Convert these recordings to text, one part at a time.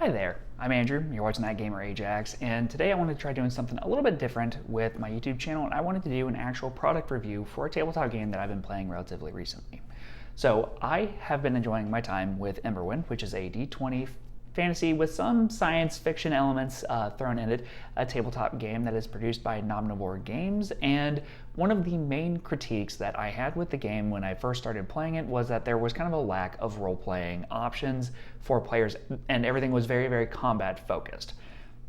Hi there, I'm Andrew, you're watching ThatGamerAjax, and today I wanted to try doing something a little bit different with my YouTube channel, and I wanted to do an actual product review for a tabletop game that I've been playing relatively recently. So I have been enjoying my time with Emberwind, which is a D20 fantasy with some science fiction elements thrown in it, a tabletop game that is produced by Nomnivore Games. And one of the main critiques that I had with the game when I first started playing it was that there was kind of a lack of role-playing options for players, and everything was very, very combat focused.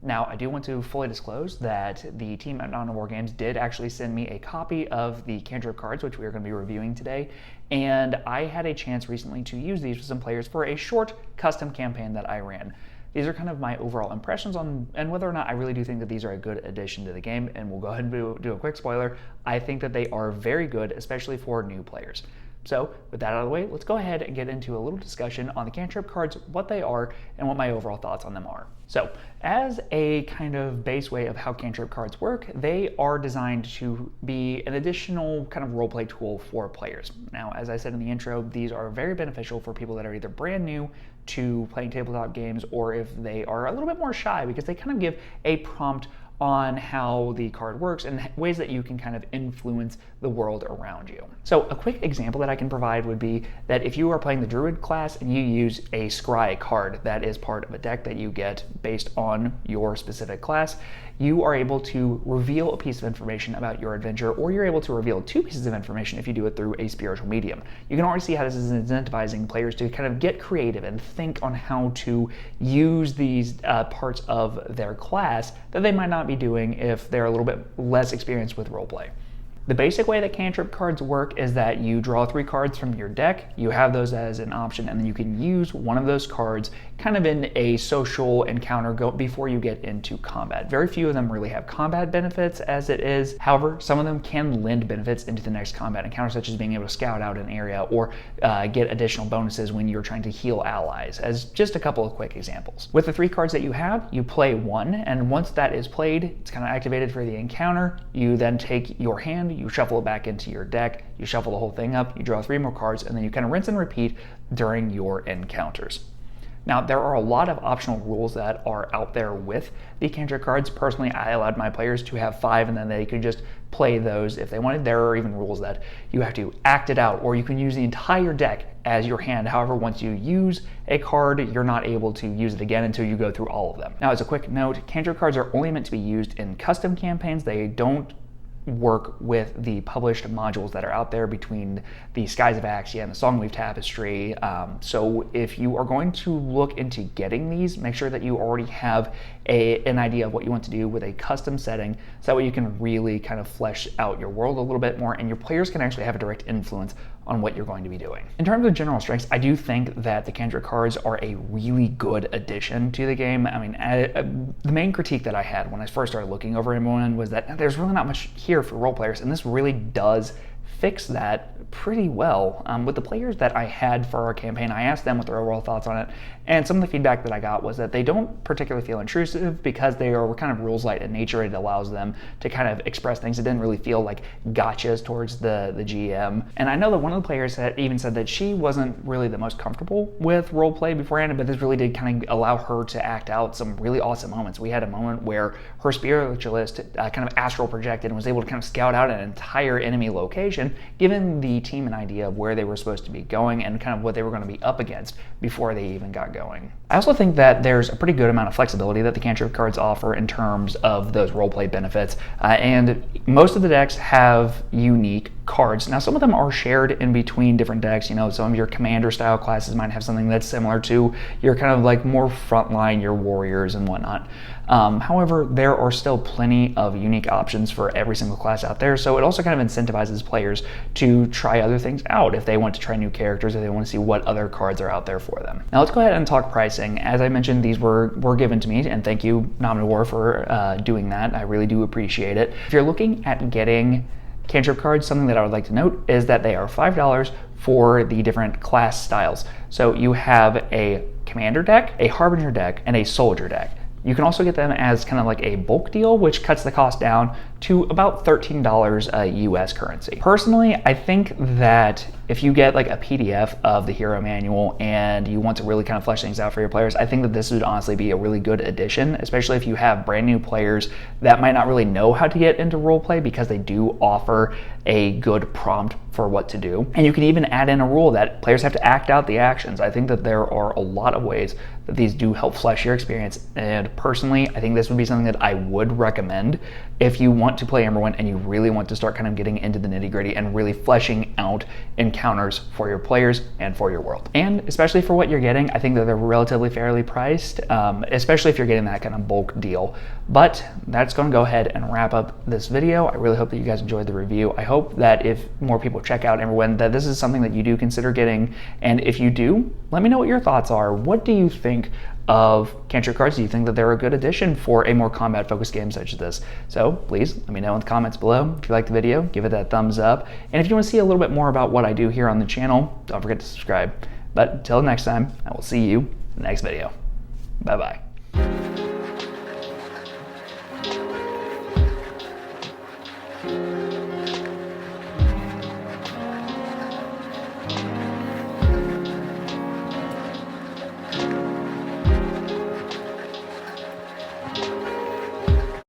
Now, I do want to fully disclose that the team at Nomnivore Games did actually send me a copy of the Cantrip Cards, which we are going to be reviewing today, and I had a chance recently to use these with some players for a short custom campaign that I ran. These are kind of my overall impressions on and whether or not I really do think that these are a good addition to the game, and we'll go ahead and do a quick spoiler. I think that they are very good, especially for new players. So with that out of the way, let's go ahead and get into a little discussion on the Cantrip Cards, what they are, and what my overall thoughts on them are. So as a kind of base way of how Cantrip Cards work, they are designed to be an additional kind of roleplay tool for players. Now, as I said in the intro, these are very beneficial for people that are either brand new to playing tabletop games, or if they are a little bit more shy, because they kind of give a prompt on how the card works and ways that you can kind of influence the world around you. So a quick example that I can provide would be that if you are playing the Druid class and you use a Scry card that is part of a deck that you get based on your specific class, you are able to reveal a piece of information about your adventure, or you're able to reveal two pieces of information if you do it through a spiritual medium. You can already see how this is incentivizing players to kind of get creative and think on how to use these parts of their class that they might not be doing if they're a little bit less experienced with roleplay. The basic way that Cantrip Cards work is that you draw 3 cards from your deck, you have those as an option, and then you can use one of those cards kind of in a social encounter before you get into combat. Very few of them really have combat benefits as it is. However, some of them can lend benefits into the next combat encounter, such as being able to scout out an area or get additional bonuses when you're trying to heal allies, as just a couple of quick examples. With the 3 cards that you have, you play one, and once that is played, it's kind of activated for the encounter. You then take your hand, you shuffle it back into your deck, you shuffle the whole thing up, you draw 3 more cards, and then you kind of rinse and repeat during your encounters. Now, there are a lot of optional rules that are out there with the Cantrip Cards. Personally, I allowed my players to have 5, and then they could just play those if they wanted. There are even rules that you have to act it out, or you can use the entire deck as your hand. However, once you use a card, you're not able to use it again until you go through all of them. Now, as a quick note, Cantrip Cards are only meant to be used in custom campaigns. They don't work with the published modules that are out there between the Skies of Axia and the Songweave Tapestry. So if you are going to look into getting these, make sure that you already have an idea of what you want to do with a custom setting, so that way you can really kind of flesh out your world a little bit more, and your players can actually have a direct influence on what you're going to be doing. In terms of general strengths, I do think that the Cantrip Cards are a really good addition to the game. I mean, the main critique that I had when I first started looking over Emberwind was that there's really not much here for role players, and this really does fix that pretty well. With the players that I had for our campaign, I asked them what their overall thoughts on it, and some of the feedback that I got was that they don't particularly feel intrusive because they are kind of rules light in nature. It allows them to kind of express things. It didn't really feel like gotchas towards the GM. And I know that one of the players had even said that she wasn't really the most comfortable with roleplay beforehand, but this really did kind of allow her to act out some really awesome moments. We had a moment where her spiritualist kind of astral projected and was able to kind of scout out an entire enemy location, giving the team an idea of where they were supposed to be going and kind of what they were going to be up against before they even got going. I also think that there's a pretty good amount of flexibility that the Cantrip Cards offer in terms of those roleplay benefits, and most of the decks have unique cards. Now, some of them are shared in between different decks. You know, some of your commander style classes might have something that's similar to your kind of like more frontline, your warriors and whatnot. However, there are still plenty of unique options for every single class out there, so it also kind of incentivizes players to try other things out if they want to try new characters, if they want to see what other cards are out there for them. Now, let's go ahead and talk pricing. As I mentioned, these were given to me, and thank you, Nomnivore, for doing that. I really do appreciate it. If you're looking at getting Cantrip Cards, something that I would like to note is that they are $5 for the different class styles. So you have a commander deck, a harbinger deck, and a soldier deck. You can also get them as kind of like a bulk deal, which cuts the cost down to about $13 US currency. Personally, I think that if you get like a PDF of the hero manual and you want to really kind of flesh things out for your players, I think that this would honestly be a really good addition, especially if you have brand new players that might not really know how to get into roleplay, because they do offer a good prompt for what to do. And you can even add in a rule that players have to act out the actions. I think that there are a lot of ways that these do help flesh your experience, and personally I think this would be something that I would recommend if you want to play Emberwind and you really want to start kind of getting into the nitty-gritty and really fleshing out encounters for your players and for your world. And especially for what you're getting, I think that they're relatively fairly priced, especially if you're getting that kind of bulk deal. But that's going to go ahead and wrap up this video. I really hope that you guys enjoyed the review. I hope that if more people check out Emberwind, that this is something that you do consider getting. And if you do, let me know what your thoughts are. What do you think of Cantrip Cards? Do you think that they're a good addition for a more combat-focused game such as this? So please let me know in the comments below. If you liked the video, give it that thumbs up. And if you want to see a little bit more about what I do here on the channel, don't forget to subscribe. But until next time, I will see you in the next video. Bye-bye.